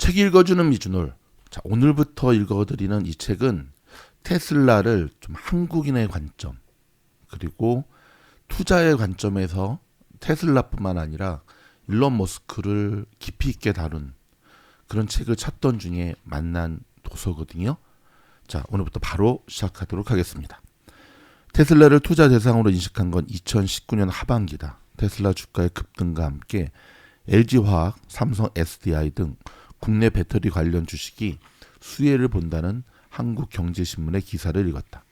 책 읽어주는 미주놀. 자, 오늘부터 읽어드리는 이 책은 테슬라를 좀 한국인의 관점, 그리고 투자의 관점에서 테슬라뿐만 아니라 일론 머스크를 깊이 있게 다룬 그런 책을 찾던 중에 만난 도서거든요. 자, 오늘부터 바로 시작하도록 하겠습니다. 테슬라를 투자 대상으로 인식한 건 2019년 하반기다. 테슬라 주가의 급등과 함께 LG화학, 삼성 SDI 등 국내 배터리 관련 주식이 수혜를 본다는 한국경제신문의 기사를 읽었다.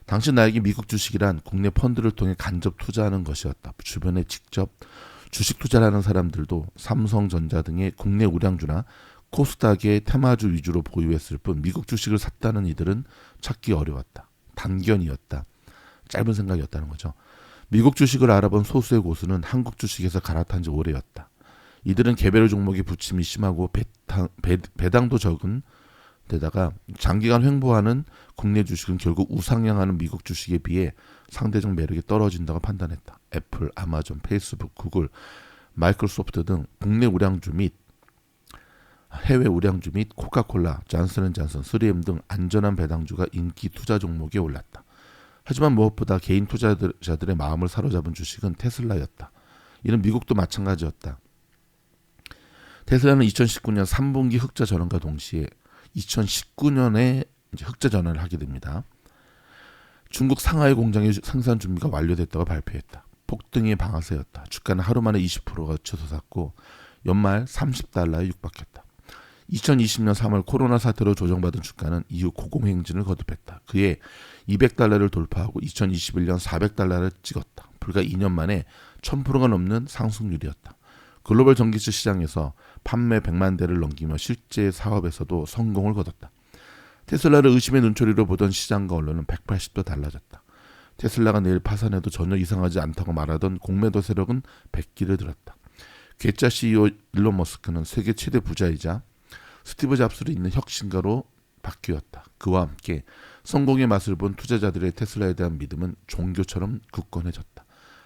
당시 나에게 미국 주식이란 국내 펀드를 통해 간접 투자하는 것이었다. 주변에 직접 주식 투자를 하는 사람들도 삼성전자 등의 국내 우량주나 코스닥의 테마주 위주로 보유했을 뿐 미국 주식을 샀다는 이들은 찾기 어려웠다. 단견이었다. 짧은 생각이었다는 거죠. 미국 주식을 알아본 소수의 고수는 한국 주식에서 갈아탄 지 오래였다. 이들은 개별 종목의 부침이 심하고 배당도 적은 데다가 장기간 횡보하는 국내 주식은 결국 우상향하는 미국 주식에 비해 상대적 매력이 떨어진다고 판단했다. 애플, 아마존, 페이스북, 구글, 마이크로소프트 등 국내 우량주 및 해외 우량주 및 코카콜라, 잔슨앤잔슨, 3M 등 안전한 배당주가 인기 투자 종목에 올랐다. 하지만 무엇보다 개인 투자자들의 마음을 사로잡은 주식은 테슬라였다. 이는 미국도 마찬가지였다. 테슬라는 2019년 3분기 흑자 전환과 동시에 2019년에 흑자 전환을 하게 됩니다. 중국 상하이 공장의 생산 준비가 완료됐다고 발표했다. 폭등의 방아쇠였다. 주가는 하루 만에 20%가 치솟았고 연말 30달러에 육박했다. 2020년 3월 코로나 사태로 조정받은 주가는 이후 고공행진을 거듭했다. 그해 200달러를 돌파하고 2021년 400달러를 찍었다. 불과 2년 만에 1000%가 넘는 상승률이었다. 글로벌 전기차 시장에서 판매 100만 대를 넘기며 실제 사업에서도 성공을 거뒀다. 테슬라를 의심의 눈초리로 보던 시장과 언론은 180도 달라졌다. 테슬라가 내일 파산해도 전혀 이상하지 않다고 말하던 공매도 세력은 백기를 들었다. 괴짜 CEO 일론 머스크는 세계 최대 부자이자 스티브 잡스를 잇는 혁신가로 바뀌었다. 그와 함께 성공의 맛을 본 투자자들의 테슬라에 대한 믿음은 종교처럼 굳건해졌다.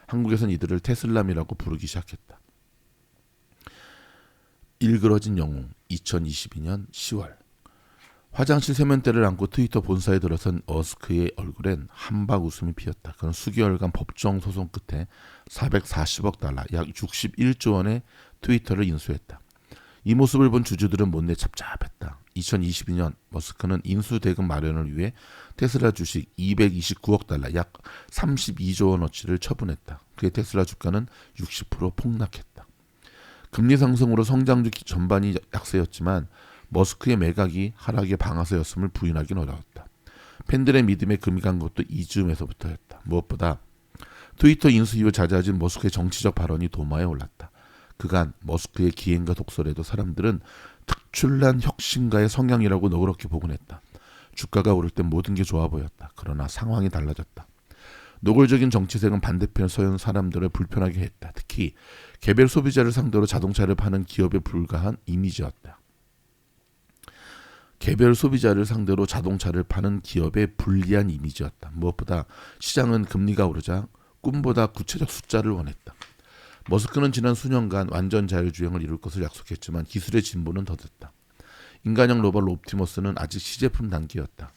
한국에선 이들을 테슬람이라고 부르기 시작했다. 일그러진 영웅 2022년 10월 화장실 세면대를 안고 트위터 본사에 들어선 머스크의 얼굴엔 한박 웃음이 피었다. 그는 수개월간 법정 소송 끝에 440억 달러, 약 61조 원의 트위터를 인수했다. 이 모습을 본 주주들은 못내 찹찹했다. 2022년 머스크는 인수대금 마련을 위해 테슬라 주식 229억 달러, 약 32조 원어치를 처분했다. 그의 테슬라 주가는 60% 폭락했다. 금리 상승으로 성장주 전반이 약세였지만 머스크의 매각이 하락의 방아쇠였음을 부인하기는 어려웠다. 팬들의 믿음에 금이 간 것도 이즈음에서부터였다. 무엇보다 트위터 인수 이후 잦아진 머스크의 정치적 발언이 도마에 올랐다. 그간 머스크의 기행과 독설에도 사람들은 특출난 혁신가의 성향이라고 너그럽게 보곤 했다. 주가가 오를 땐 모든 게 좋아 보였다. 그러나 상황이 달라졌다. 노골적인 정치색은 반대편에 서는 사람들을 불편하게 했다. 특히 개별 소비자를 상대로 자동차를 파는 기업에 불과한 이미지였다. 개별 소비자를 상대로 자동차를 파는 기업에 불리한 이미지였다. 무엇보다 시장은 금리가 오르자 꿈보다 구체적 숫자를 원했다. 머스크는 지난 수년간 완전 자율주행을 이룰 것을 약속했지만 기술의 진보는 더뎠다. 인간형 로봇 옵티머스는 아직 시제품 단계였다.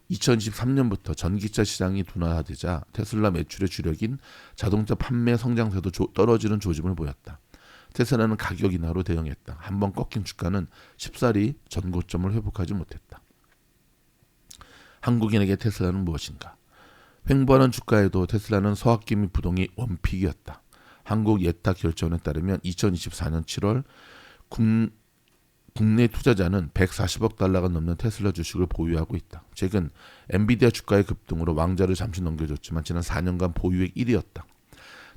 2023년부터 전기차 시장이 둔화되자 테슬라 매출의 주력인 자동차 판매 성장세도 떨어지는 조짐을 보였다. 테슬라는 가격 인하로 대응했다. 한번 꺾인 주가는 쉽사리 전고점을 회복하지 못했다. 한국인에게 테슬라는 무엇인가? 횡보하는 주가에도 테슬라는 서학개미 부동의 원픽이었다. 한국예탁결제원에 따르면 2024년 7월 국내 투자자는 140억 달러가 넘는 테슬라 주식을 보유하고 있다. 최근 엔비디아 주가의 급등으로 왕좌를 잠시 넘겨줬지만 지난 4년간 보유액 1위였다.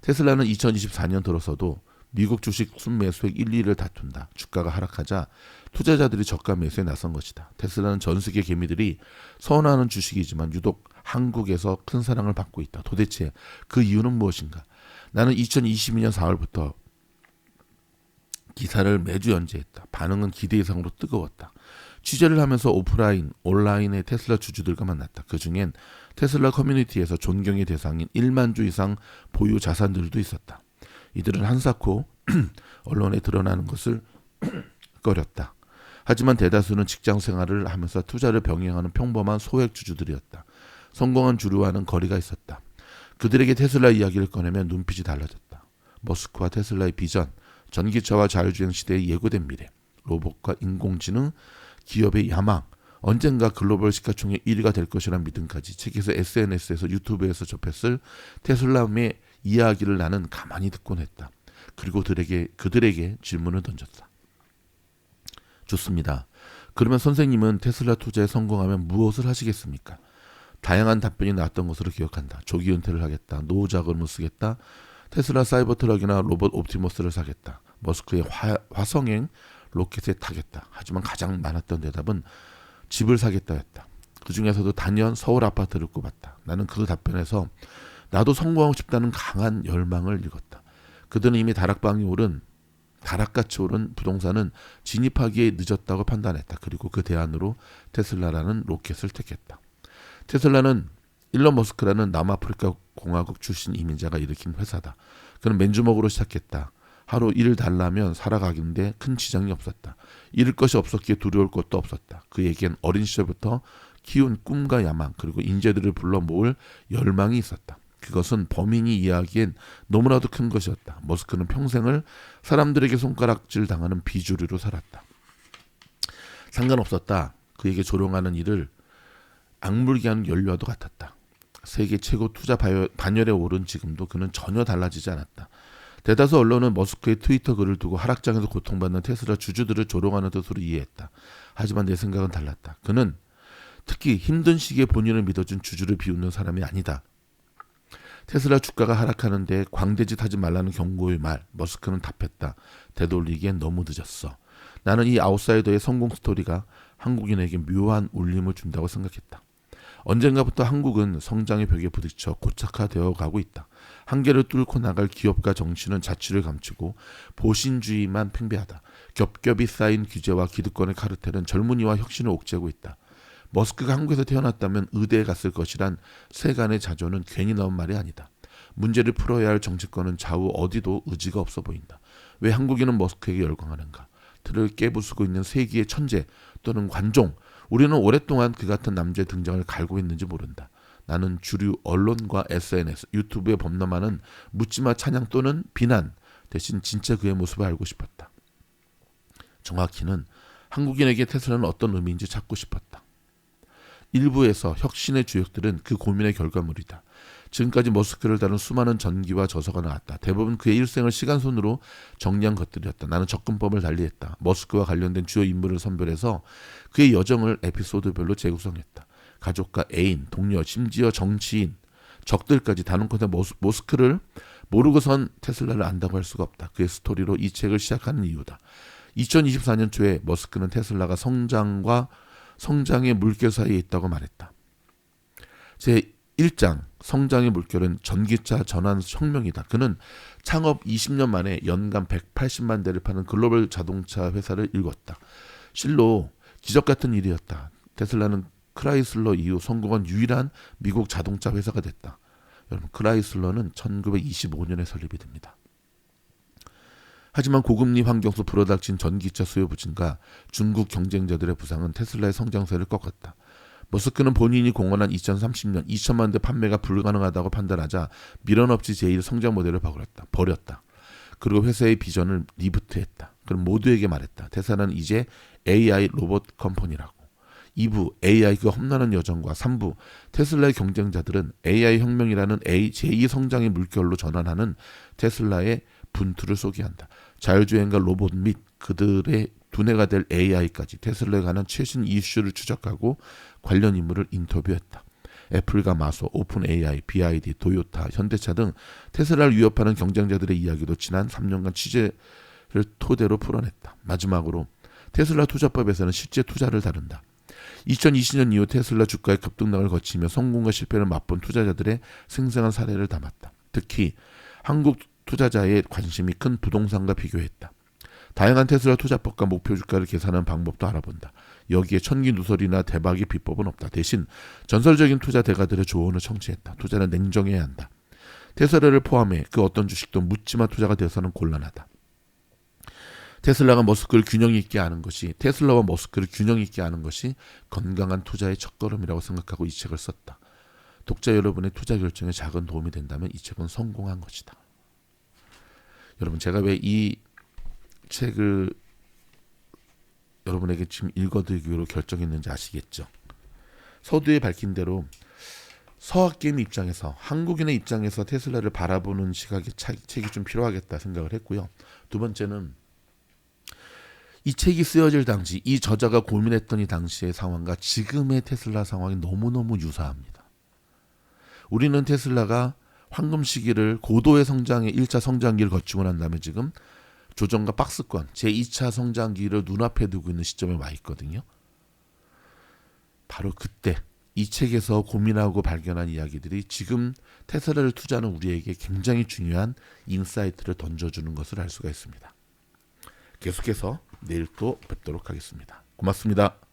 테슬라는 2024년 들어서도 미국 주식 순매수액 1, 2위를 다툰다. 주가가 하락하자 투자자들이 저가 매수에 나선 것이다. 테슬라는 전 세계 개미들이 선호하는 주식이지만 유독 한국에서 큰 사랑을 받고 있다. 도대체 그 이유는 무엇인가? 나는 2022년 4월부터 기사를 매주 연재했다. 반응은 기대 이상으로 뜨거웠다. 취재를 하면서 오프라인, 온라인의 테슬라 주주들과 만났다. 그중엔 테슬라 커뮤니티에서 존경의 대상인 1만 주 이상 보유 자산들도 있었다. 이들은 한사코 언론에 드러나는 것을 꺼렸다. 하지만 대다수는 직장 생활을 하면서 투자를 병행하는 평범한 소액 주주들이었다. 성공한 주류와는 거리가 있었다. 그들에게 테슬라 이야기를 꺼내면 눈빛이 달라졌다. 머스크와 테슬라의 비전, 전기차와 자율주행 시대의 예고된 미래, 로봇과 인공지능, 기업의 야망, 언젠가 글로벌 시가총액 1위가 될 것이라는 믿음까지 책에서 SNS에서 유튜브에서 접했을 테슬라의 이야기를 나는 가만히 듣곤 했다. 그리고 그들에게 질문을 던졌다. 좋습니다. 그러면 선생님은 테슬라 투자에 성공하면 무엇을 하시겠습니까? 다양한 답변이 나왔던 것으로 기억한다. 조기 은퇴를 하겠다. 노후 자금을 쓰겠다. 테슬라 사이버 트럭이나 로봇 옵티머스를 사겠다. 머스크의 화성행 로켓에 타겠다. 하지만 가장 많았던 대답은 집을 사겠다였다. 그 중에서도 단연 서울 아파트를 꼽았다. 나는 그 답변에서 나도 성공하고 싶다는 강한 열망을 읽었다. 그들은 이미 다락같이 오른 부동산은 진입하기에 늦었다고 판단했다. 그리고 그 대안으로 테슬라라는 로켓을 택했다. 테슬라는 일론 머스크라는 남아프리카 공화국 출신 이민자가 일으킨 회사다. 그는 맨주먹으로 시작했다. 하루 $1 살아가는데 큰 지장이 없었다. 잃을 것이 없었기에 두려울 것도 없었다. 그에겐 어린 시절부터 키운 꿈과 야망 그리고 인재들을 불러 모을 열망이 있었다. 그것은 범인이 이야기엔 너무나도 큰 것이었다. 머스크는 평생을 사람들에게 손가락질 당하는 비주류로 살았다. 상관없었다. 그에게 조롱하는 일을 악물게 하는 연료와도 같았다. 세계 최고 투자 반열에 오른 지금도 그는 전혀 달라지지 않았다. 대다수 언론은 머스크의 트위터 글을 두고 하락장에서 고통받는 테슬라 주주들을 조롱하는 뜻으로 이해했다. 하지만 내 생각은 달랐다. 그는 특히 힘든 시기에 본인을 믿어준 주주를 비웃는 사람이 아니다. 테슬라 주가가 하락하는데 광대짓 하지 말라는 경고의 말. 머스크는 답했다. 되돌리기엔 너무 늦었어. 나는 이 아웃사이더의 성공 스토리가 한국인에게 묘한 울림을 준다고 생각했다. 언젠가부터 한국은 성장의 벽에 부딪혀 고착화되어 가고 있다. 한계를 뚫고 나갈 기업가 정치는 자취를 감추고 보신주의만 팽배하다. 겹겹이 쌓인 규제와 기득권의 카르텔은 젊은이와 혁신을 옥죄고 있다. 머스크가 한국에서 태어났다면 의대에 갔을 것이란 세간의 자조는 괜히 나온 말이 아니다. 문제를 풀어야 할 정치권은 좌우 어디도 의지가 없어 보인다. 왜 한국인은 머스크에게 열광하는가? 틀을 깨부수고 있는 세기의 천재 또는 관종, 우리는 오랫동안 그 같은 남자의 등장을 갈고 있는지 모른다. 나는 주류 언론과 SNS, 유튜브에 범람하는 묻지마 찬양 또는 비난 대신 진짜 그의 모습을 알고 싶었다. 정확히는 한국인에게 테슬라는 어떤 의미인지 찾고 싶었다. 일부에서 혁신의 주역들은 그 고민의 결과물이다. 지금까지 머스크를 다룬 수많은 전기와 저서가 나왔다. 대부분 그의 일생을 시간순으로 정리한 것들이었다. 나는 접근법을 달리했다. 머스크와 관련된 주요 인물을 선별해서 그의 여정을 에피소드별로 재구성했다. 가족과 애인, 동료, 심지어 정치인, 적들까지 다룬컨대 머스크를 모르고선 테슬라를 안다고 할 수가 없다. 그의 스토리로 이 책을 시작하는 이유다. 2024년 초에 머스크는 테슬라가 성장의 물결 사이에 있다고 말했다. 제 1장 성장의 물결은 전기차 전환 혁명이다. 그는 창업 20년 만에 연간 180만 대를 파는 글로벌 자동차 회사를 일궜다. 실로 기적 같은 일이었다. 테슬라는 크라이슬러 이후 성공한 유일한 미국 자동차 회사가 됐다. 여러분, 크라이슬러는 1925년에 설립이 됩니다. 하지만 고금리 환경 속 불어닥친 전기차 수요 부진과 중국 경쟁자들의 부상은 테슬라의 성장세를 꺾었다. 머스크는 본인이 공언한 2030년 2천만 대 판매가 불가능하다고 판단하자 미련 없이 제1 성장 모델을 버렸다. 그리고 회사의 비전을 리부트했다. 그럼 모두에게 말했다. 테슬라는 이제 AI 로봇 컴퍼니라고. 2부 AI 그 험난한 여정과 3부 테슬라의 경쟁자들은 AI 혁명이라는 제2 성장의 물결로 전환하는 테슬라의 분투를 소개한다. 자율주행과 로봇 및 그들의 두뇌가 될 AI까지 테슬라에 관한 최신 이슈를 추적하고 관련 인물을 인터뷰했다. 애플과 마소, 오픈 AI, BID, 도요타, 현대차 등 테슬라를 위협하는 경쟁자들의 이야기도 지난 3년간 취재를 토대로 풀어냈다. 마지막으로 테슬라 투자법에서는 실제 투자를 다룬다. 2020년 이후 테슬라 주가의 급등락을 거치며 성공과 실패를 맛본 투자자들의 생생한 사례를 담았다. 특히 한국 투자자의 관심이 큰 부동산과 비교했다. 다양한 테슬라 투자법과 목표 주가를 계산하는 방법도 알아본다. 여기에 천기누설이나 대박의 비법은 없다. 대신 전설적인 투자 대가들의 조언을 청취했다. 투자는 냉정해야 한다. 테슬라를 포함해 그 어떤 주식도 묻지마 투자가 되어서는 곤란하다. 테슬라가 머스크를 균형 있게 하는 것이 테슬라와 머스크를 균형 있게 하는 것이 건강한 투자의 첫걸음이라고 생각하고 이 책을 썼다. 독자 여러분의 투자 결정에 작은 도움이 된다면 이 책은 성공한 것이다. 여러분 제가 왜 이 책을 여러분에게 지금 읽어드리기로 결정했는지 아시겠죠? 서두에 밝힌 대로 서학개인 입장에서 한국인의 입장에서 테슬라를 바라보는 시각의 책이 좀 필요하겠다 생각을 했고요. 두 번째는 이 책이 쓰여질 당시 이 저자가 고민했던 이 당시의 상황과 지금의 테슬라 상황이 너무너무 유사합니다. 우리는 테슬라가 황금 시기를 고도의 성장의 1차 성장기를 거치고 난 다음에 지금 조정과 박스권 제2차 성장기를 눈앞에 두고 있는 시점에 와 있거든요. 바로 그때 이 책에서 고민하고 발견한 이야기들이 지금 테슬라를 투자하는 우리에게 굉장히 중요한 인사이트를 던져주는 것을 알 수가 있습니다. 계속해서 내일 또 뵙도록 하겠습니다. 고맙습니다.